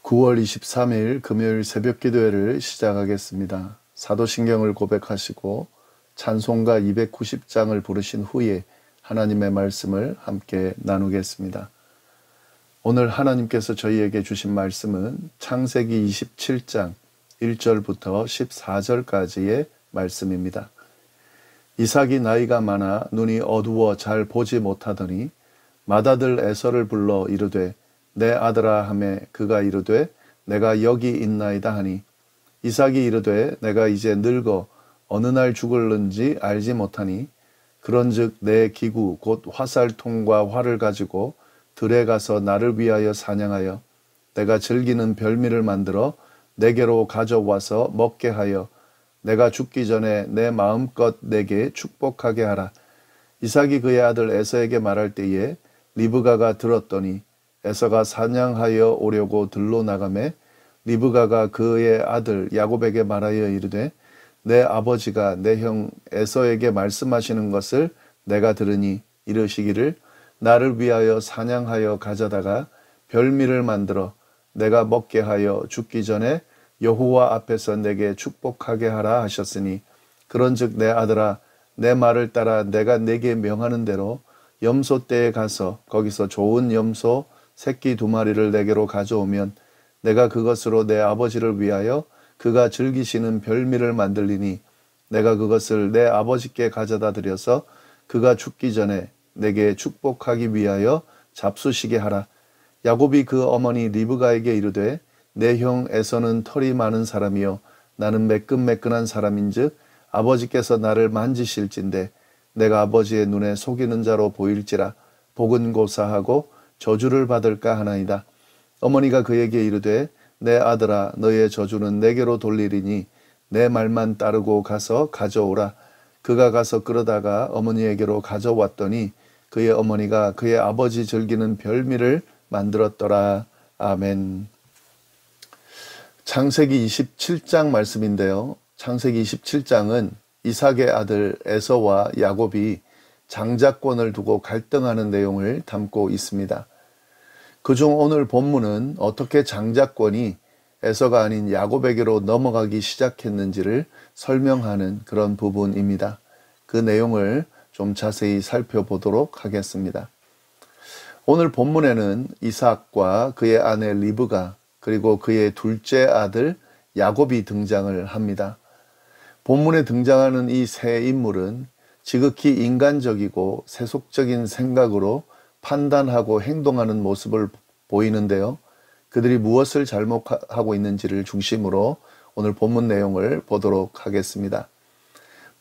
9월 23일 금요일 새벽 기도회를 시작하겠습니다. 사도신경을 고백하시고 찬송가 290장을 부르신 후에 하나님의 말씀을 함께 나누겠습니다. 오늘 하나님께서 저희에게 주신 말씀은 창세기 27장 1절부터 14절까지의 말씀입니다. 이삭이 나이가 많아 눈이 어두워 잘 보지 못하더니 맏아들 에서를 불러 이르되 내 아들아 하매 그가 이르되 내가 여기 있나이다 하니 이삭이 이르되 내가 이제 늙어 어느 날 죽을는지 알지 못하니 그런즉 내 기구 곧 화살통과 활을 가지고 들에 가서 나를 위하여 사냥하여 내가 즐기는 별미를 만들어 내게로 가져와서 먹게 하여 내가 죽기 전에 내 마음껏 내게 축복하게 하라. 이삭이 그의 아들 에서에게 말할 때에 리브가가 들었더니 에서가 사냥하여 오려고 들로 나가매 리브가가 그의 아들 야곱에게 말하여 이르되 내 아버지가 내 형 에서에게 말씀하시는 것을 내가 들으니 이르시기를 나를 위하여 사냥하여 가져다가 별미를 만들어 내가 먹게 하여 죽기 전에 여호와 앞에서 내게 축복하게 하라 하셨으니 그런즉 내 아들아 내 말을 따라 내가 내게 명하는 대로 염소 떼에 가서 거기서 좋은 염소 새끼 2마리를 내게로 가져오면 내가 그것으로 내 아버지를 위하여 그가 즐기시는 별미를 만들리니 내가 그것을 내 아버지께 가져다 드려서 그가 죽기 전에 내게 축복하기 위하여 잡수시게 하라. 야곱이 그 어머니 리브가에게 이르되 내 형 에서는 털이 많은 사람이요 나는 매끈매끈한 사람인즉 아버지께서 나를 만지실진데 내가 아버지의 눈에 속이는 자로 보일지라 복은 고사하고 저주를 받을까 하나이다. 어머니가 그에게 이르되 내 아들아 너의 저주는 내게로 돌리리니 내 말만 따르고 가서 가져오라. 그가 가서 끌어다가 어머니에게로 가져왔더니 그의 어머니가 그의 아버지 즐기는 별미를 만들었더라. 아멘. 창세기 27장 말씀인데요. 창세기 27장은 이삭의 아들 에서와 야곱이 장자권을 두고 갈등하는 내용을 담고 있습니다. 그중 오늘 본문은 어떻게 장자권이 에서가 아닌 야곱에게로 넘어가기 시작했는지를 설명하는 그런 부분입니다. 그 내용을 좀 자세히 살펴보도록 하겠습니다. 오늘 본문에는 이삭과 그의 아내 리브가 그리고 그의 둘째 아들 야곱이 등장을 합니다. 본문에 등장하는 이 세 인물은 지극히 인간적이고 세속적인 생각으로 판단하고 행동하는 모습을 보이는데요. 그들이 무엇을 잘못하고 있는지를 중심으로 오늘 본문 내용을 보도록 하겠습니다.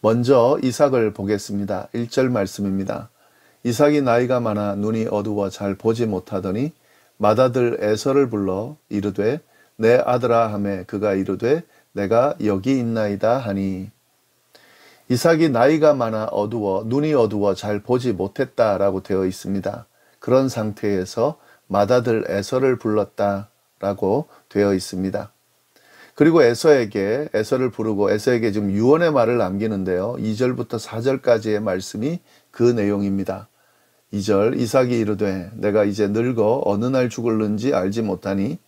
먼저 이삭을 보겠습니다. 1절 말씀입니다. 이삭이 나이가 많아 눈이 어두워 잘 보지 못하더니 맏아들 에서를 불러 이르되 내 아들아 하매 그가 이르되 내가 여기 있나이다 하니 이삭이 나이가 많아 어두워 눈이 어두워 잘 보지 못했다라고 되어 있습니다. 그런 상태에서 맏아들 에서를 불렀다라고 되어 있습니다. 그리고 에서를 부르고 에서에게 지금 유언의 말을 남기는데요. 2절부터 4절까지의 말씀이 그 내용입니다. 2절 이삭이 이르되 내가 이제 늙어 어느 날 죽을는지 알지 못하니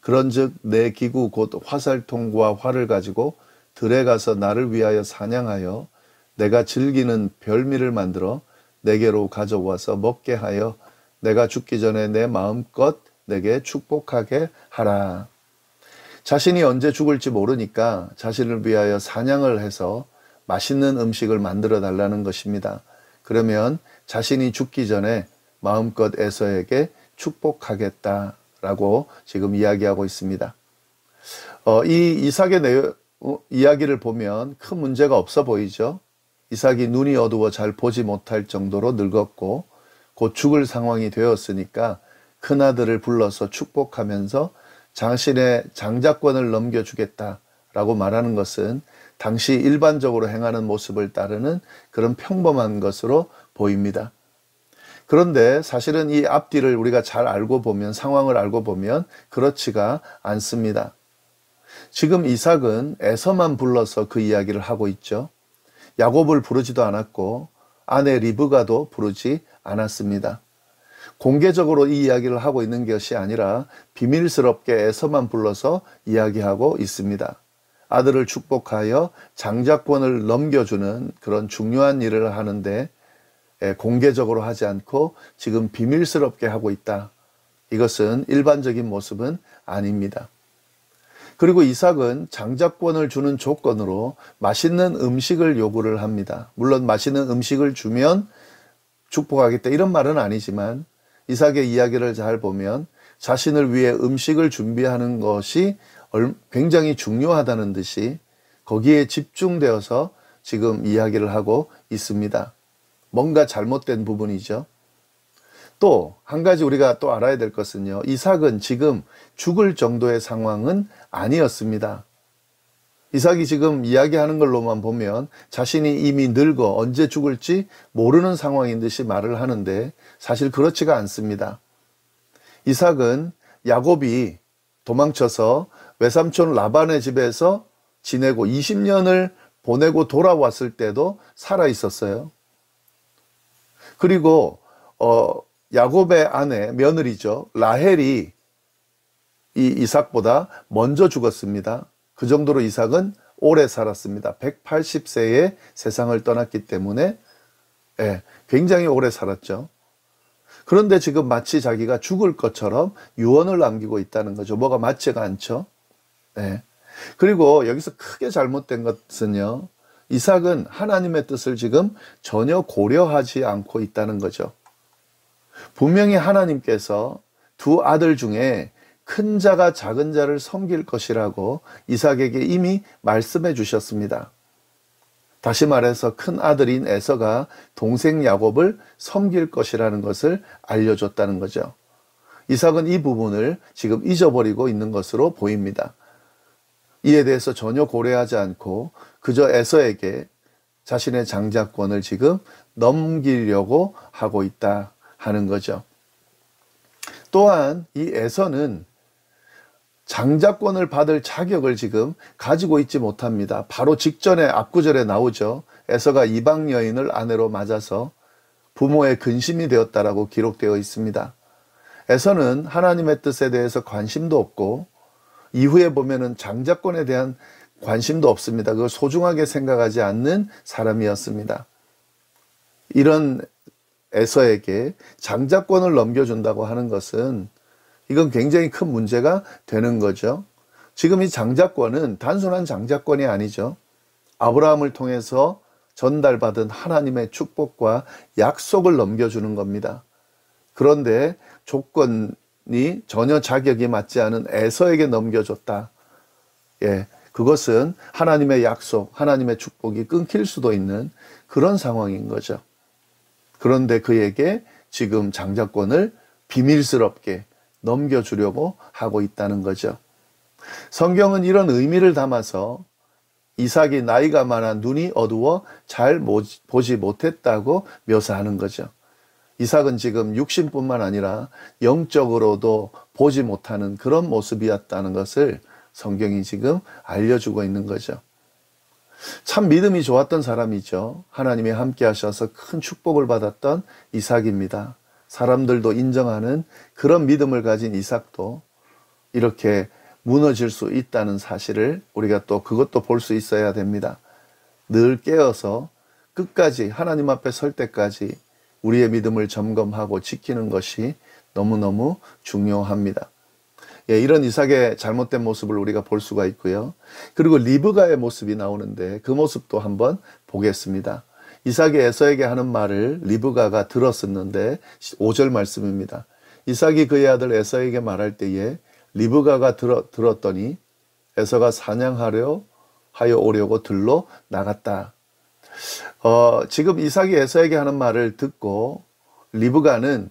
그런즉 내 기구 곧 화살통과 활을 가지고 들에 가서 나를 위하여 사냥하여 내가 즐기는 별미를 만들어 내게로 가져와서 먹게 하여 내가 죽기 전에 내 마음껏 내게 축복하게 하라. 자신이 언제 죽을지 모르니까 자신을 위하여 사냥을 해서 맛있는 음식을 만들어 달라는 것입니다. 그러면 자신이 죽기 전에 마음껏 에서에게 축복하겠다라고 지금 이야기하고 있습니다. 이 이삭의 이야기를 보면 큰 문제가 없어 보이죠. 이삭이 눈이 어두워 잘 보지 못할 정도로 늙었고 곧 죽을 상황이 되었으니까 큰아들을 불러서 축복하면서 자신의 장자권을 넘겨주겠다라고 말하는 것은 당시 일반적으로 행하는 모습을 따르는 그런 평범한 것으로 보입니다. 그런데 사실은 이 앞뒤를 우리가 잘 알고 보면, 상황을 알고 보면 그렇지가 않습니다. 지금 이삭은 에서만 불러서 그 이야기를 하고 있죠. 야곱을 부르지도 않았고 아내 리브가도 부르지 않았습니다. 공개적으로 이 이야기를 하고 있는 것이 아니라 비밀스럽게 에서만 불러서 이야기하고 있습니다. 아들을 축복하여 장자권을 넘겨주는 그런 중요한 일을 하는데 공개적으로 하지 않고 지금 비밀스럽게 하고 있다. 이것은 일반적인 모습은 아닙니다. 그리고 이삭은 장자권을 주는 조건으로 맛있는 음식을 요구를 합니다. 물론 맛있는 음식을 주면 축복하겠다 이런 말은 아니지만 이삭의 이야기를 잘 보면 자신을 위해 음식을 준비하는 것이 굉장히 중요하다는 듯이 거기에 집중되어서 지금 이야기를 하고 있습니다. 뭔가 잘못된 부분이죠. 또 한 가지 우리가 또 알아야 될 것은요. 이삭은 지금 죽을 정도의 상황은 아니었습니다. 이삭이 지금 이야기하는 걸로만 보면 자신이 이미 늙어 언제 죽을지 모르는 상황인 듯이 말을 하는데 사실 그렇지가 않습니다. 이삭은 야곱이 도망쳐서 외삼촌 라반의 집에서 지내고 20년을 보내고 돌아왔을 때도 살아 있었어요. 그리고 야곱의 아내 며느리죠. 라헬이 이 이삭보다 먼저 죽었습니다. 그 정도로 이삭은 오래 살았습니다. 180세에 세상을 떠났기 때문에 굉장히 오래 살았죠. 그런데 지금 마치 자기가 죽을 것처럼 유언을 남기고 있다는 거죠. 뭐가 맞지가 않죠. 그리고 여기서 크게 잘못된 것은요. 이삭은 하나님의 뜻을 지금 전혀 고려하지 않고 있다는 거죠. 분명히 하나님께서 두 아들 중에 큰 자가 작은 자를 섬길 것이라고 이삭에게 이미 말씀해 주셨습니다. 다시 말해서 큰 아들인 에서가 동생 야곱을 섬길 것이라는 것을 알려줬다는 거죠. 이삭은 이 부분을 지금 잊어버리고 있는 것으로 보입니다. 이에 대해서 전혀 고려하지 않고 그저 에서에게 자신의 장자권을 지금 넘기려고 하고 있다 하는 거죠. 또한 이 에서는 장자권을 받을 자격을 지금 가지고 있지 못합니다. 바로 직전에 앞구절에 나오죠. 에서가 이방 여인을 아내로 맞아서 부모의 근심이 되었다라고 기록되어 있습니다. 에서는 하나님의 뜻에 대해서 관심도 없고 이후에 보면은 장자권에 대한 관심도 없습니다. 그걸 소중하게 생각하지 않는 사람이었습니다. 이런 에서에게 장자권을 넘겨준다고 하는 것은 이건 굉장히 큰 문제가 되는 거죠. 지금 이 장자권은 단순한 장자권이 아니죠. 아브라함을 통해서 전달받은 하나님의 축복과 약속을 넘겨주는 겁니다. 그런데 조건이 전혀 자격이 맞지 않은 에서에게 넘겨줬다. 그것은 하나님의 약속, 하나님의 축복이 끊길 수도 있는 그런 상황인 거죠. 그런데 그에게 지금 장자권을 비밀스럽게 넘겨주려고 하고 있다는 거죠. 성경은 이런 의미를 담아서 이삭이 나이가 많아 눈이 어두워 잘 보지 못했다고 묘사하는 거죠. 이삭은 지금 육신뿐만 아니라 영적으로도 보지 못하는 그런 모습이었다는 것을 성경이 지금 알려주고 있는 거죠. 참 믿음이 좋았던 사람이죠. 하나님이 함께 하셔서 큰 축복을 받았던 이삭입니다. 사람들도 인정하는 그런 믿음을 가진 이삭도 이렇게 무너질 수 있다는 사실을 우리가 또 그것도 볼 수 있어야 됩니다. 늘 깨어서 끝까지 하나님 앞에 설 때까지 우리의 믿음을 점검하고 지키는 것이 너무너무 중요합니다. 이런 이삭의 잘못된 모습을 우리가 볼 수가 있고요. 그리고 리브가의 모습이 나오는데 그 모습도 한번 보겠습니다. 이삭이 에서에게 하는 말을 리브가가 들었었는데 5절 말씀입니다. 이삭이 그의 아들 에서에게 말할 때에 리브가가 들었더니 에서가 사냥하려 하여 오려고 들로 나갔다. 지금 이삭이 에서에게 하는 말을 듣고 리브가는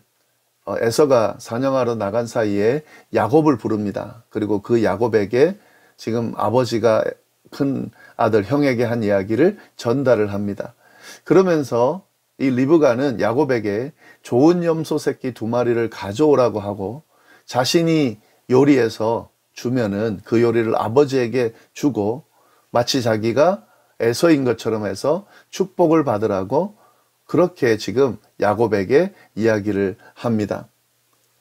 에서가 사냥하러 나간 사이에 야곱을 부릅니다. 그리고 그 야곱에게 지금 아버지가 큰 아들 형에게 한 이야기를 전달을 합니다. 그러면서 이 리브가는 야곱에게 좋은 염소 새끼 2마리를 가져오라고 하고 자신이 요리해서 주면은 그 요리를 아버지에게 주고 마치 자기가 에서인 것처럼 해서 축복을 받으라고 그렇게 지금 야곱에게 이야기를 합니다.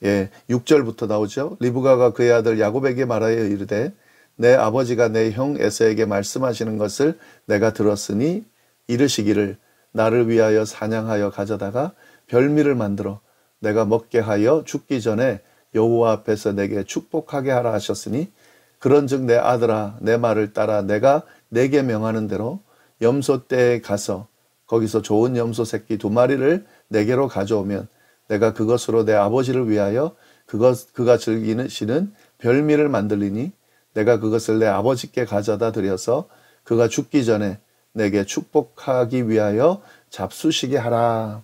예, 6절부터 나오죠. 리브가가 그의 아들 야곱에게 말하여 이르되 내 아버지가 내 형 에서에게 말씀하시는 것을 내가 들었으니 이르시기를 나를 위하여 사냥하여 가져다가 별미를 만들어 내가 먹게 하여 죽기 전에 여호와 앞에서 내게 축복하게 하라 하셨으니 그런즉 내 아들아 내 말을 따라 내가 내게 명하는 대로 염소떼에 가서 거기서 좋은 염소 새끼 2마리를 내게로 가져오면 내가 그것으로 내 아버지를 위하여 그가 즐기시는 별미를 만들리니 내가 그것을 내 아버지께 가져다 드려서 그가 죽기 전에 내게 축복하기 위하여 잡수시게 하라.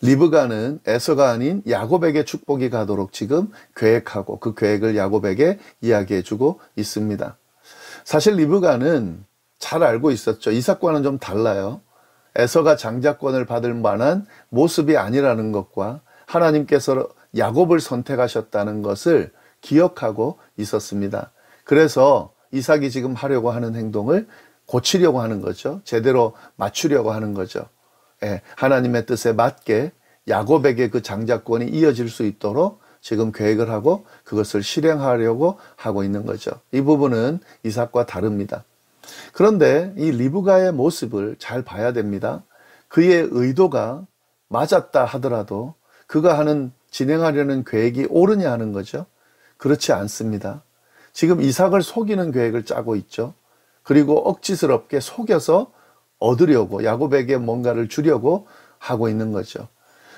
리브가는 에서가 아닌 야곱에게 축복이 가도록 지금 계획하고 그 계획을 야곱에게 이야기해주고 있습니다. 사실 리브가는 잘 알고 있었죠. 이삭과는 좀 달라요. 에서가 장자권을 받을 만한 모습이 아니라는 것과 하나님께서 야곱을 선택하셨다는 것을 기억하고 있었습니다. 그래서 이삭이 지금 하려고 하는 행동을 고치려고 하는 거죠. 제대로 맞추려고 하는 거죠. 예, 하나님의 뜻에 맞게 야곱에게 그 장자권이 이어질 수 있도록 지금 계획을 하고 그것을 실행하려고 하고 있는 거죠. 이 부분은 이삭과 다릅니다. 그런데 이 리브가의 모습을 잘 봐야 됩니다. 그의 의도가 맞았다 하더라도 그가 진행하려는 계획이 옳으냐 하는 거죠. 그렇지 않습니다. 지금 이삭을 속이는 계획을 짜고 있죠. 그리고 억지스럽게 속여서 얻으려고 야곱에게 뭔가를 주려고 하고 있는 거죠.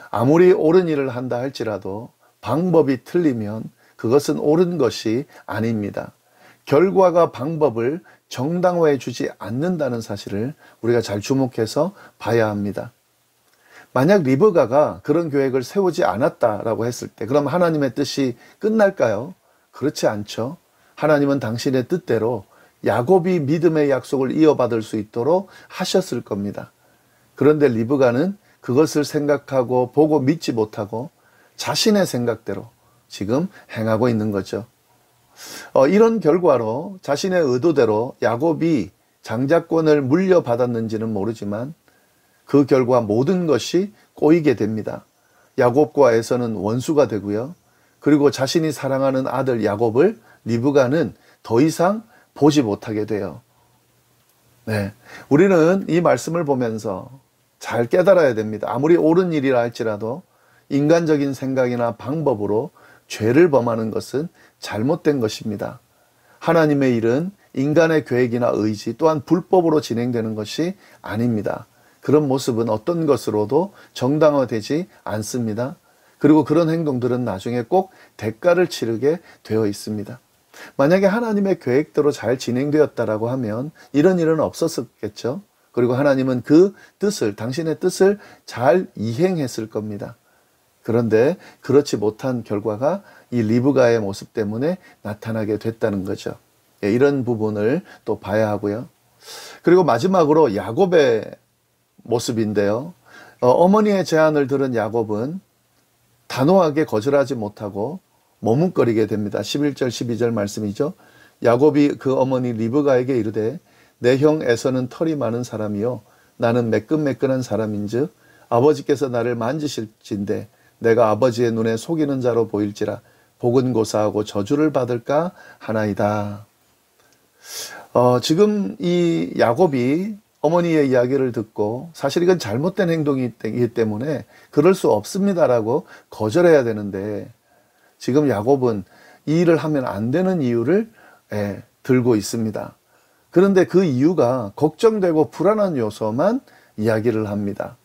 아무리 옳은 일을 한다 할지라도 방법이 틀리면 그것은 옳은 것이 아닙니다. 결과가 방법을 정당화해 주지 않는다는 사실을 우리가 잘 주목해서 봐야 합니다. 만약 리브가가 그런 계획을 세우지 않았다라고 했을 때 그럼 하나님의 뜻이 끝날까요? 그렇지 않죠. 하나님은 당신의 뜻대로 야곱이 믿음의 약속을 이어받을 수 있도록 하셨을 겁니다. 그런데 리브가는 그것을 생각하고 보고 믿지 못하고 자신의 생각대로 지금 행하고 있는 거죠. 이런 결과로 자신의 의도대로 야곱이 장자권을 물려받았는지는 모르지만 그 결과 모든 것이 꼬이게 됩니다. 야곱과 에서는 원수가 되고요. 그리고 자신이 사랑하는 아들 야곱을 리브가는 더 이상 보지 못하게 돼요. 네, 우리는 이 말씀을 보면서 잘 깨달아야 됩니다. 아무리 옳은 일이라 할지라도 인간적인 생각이나 방법으로 죄를 범하는 것은 잘못된 것입니다. 하나님의 일은 인간의 계획이나 의지 또한 불법으로 진행되는 것이 아닙니다. 그런 모습은 어떤 것으로도 정당화되지 않습니다. 그리고 그런 행동들은 나중에 꼭 대가를 치르게 되어 있습니다. 만약에 하나님의 계획대로 잘 진행되었다라고 하면 이런 일은 없었겠죠. 그리고 하나님은 그 뜻을, 당신의 뜻을 잘 이행했을 겁니다. 그런데 그렇지 못한 결과가 이 리브가의 모습 때문에 나타나게 됐다는 거죠. 예, 이런 부분을 또 봐야 하고요. 그리고 마지막으로 야곱의 모습인데요. 어머니의 제안을 들은 야곱은 단호하게 거절하지 못하고 머뭇거리게 됩니다. 11절 12절 말씀이죠. 야곱이 그 어머니 리브가에게 이르되 내 형 에서는 털이 많은 사람이요 나는 매끈매끈한 사람인즉 아버지께서 나를 만지실진대 내가 아버지의 눈에 속이는 자로 보일지라 복은 고사하고 저주를 받을까 하나이다. 지금 이 야곱이 어머니의 이야기를 듣고 사실 이건 잘못된 행동이기 때문에 그럴 수 없습니다라고 거절해야 되는데 지금 야곱은 이 일을 하면 안 되는 이유를 들고 있습니다. 그런데 그 이유가 걱정되고 불안한 요소만 이야기를 합니다.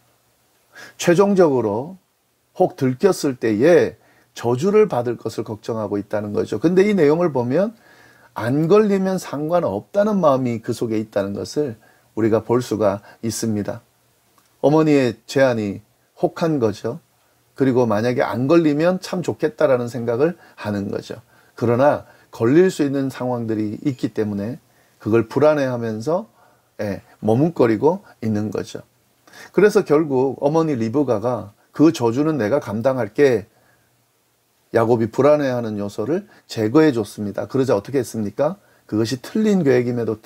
최종적으로 혹 들켰을 때에 저주를 받을 것을 걱정하고 있다는 거죠. 근데 이 내용을 보면 안 걸리면 상관없다는 마음이 그 속에 있다는 것을 우리가 볼 수가 있습니다. 어머니의 제안이 혹한 거죠. 그리고 만약에 안 걸리면 참 좋겠다라는 생각을 하는 거죠. 그러나 걸릴 수 있는 상황들이 있기 때문에 그걸 불안해하면서 머뭇거리고 있는 거죠. 그래서 결국 어머니 리브가가 그 저주는 내가 감당할게. 야곱이 불안해하는 요소를 제거해 줬습니다. 그러자 어떻게 했습니까? 그것이 틀린 계획임에도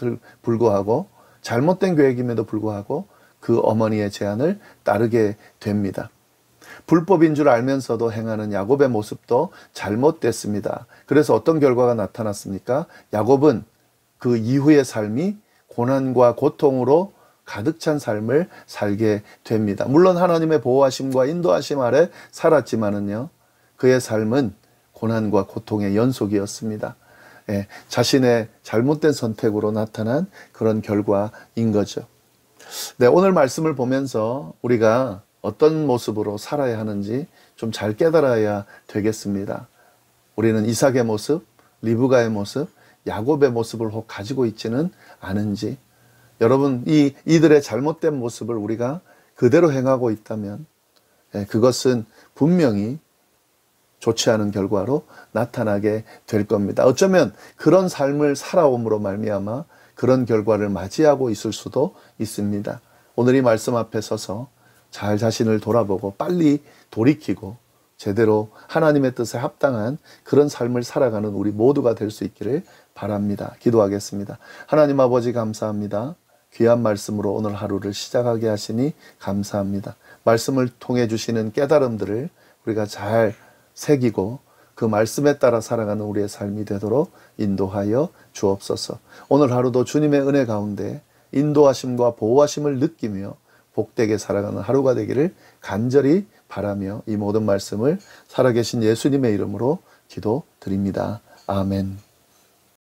불구하고 잘못된 계획임에도 불구하고 그 어머니의 제안을 따르게 됩니다. 불법인 줄 알면서도 행하는 야곱의 모습도 잘못됐습니다. 그래서 어떤 결과가 나타났습니까? 야곱은 그 이후의 삶이 고난과 고통으로 가득 찬 삶을 살게 됩니다. 물론 하나님의 보호하심과 인도하심 아래 살았지만은요, 그의 삶은 고난과 고통의 연속이었습니다. 예, 자신의 잘못된 선택으로 나타난 그런 결과인 거죠. 네, 오늘 말씀을 보면서 우리가 어떤 모습으로 살아야 하는지 좀 잘 깨달아야 되겠습니다. 우리는 이삭의 모습, 리브가의 모습, 야곱의 모습을 혹 가지고 있지는 않은지, 여러분 이들의 잘못된 모습을 우리가 그대로 행하고 있다면 그것은 분명히 좋지 않은 결과로 나타나게 될 겁니다. 어쩌면 그런 삶을 살아옴으로 말미암아 그런 결과를 맞이하고 있을 수도 있습니다. 오늘 이 말씀 앞에 서서 잘 자신을 돌아보고 빨리 돌이키고 제대로 하나님의 뜻에 합당한 그런 삶을 살아가는 우리 모두가 될 수 있기를 바랍니다. 기도하겠습니다. 하나님 아버지 감사합니다. 귀한 말씀으로 오늘 하루를 시작하게 하시니 감사합니다. 말씀을 통해 주시는 깨달음들을 우리가 잘 새기고 그 말씀에 따라 살아가는 우리의 삶이 되도록 인도하여 주옵소서. 오늘 하루도 주님의 은혜 가운데 인도하심과 보호하심을 느끼며 복되게 살아가는 하루가 되기를 간절히 바라며 이 모든 말씀을 살아계신 예수님의 이름으로 기도드립니다. 아멘.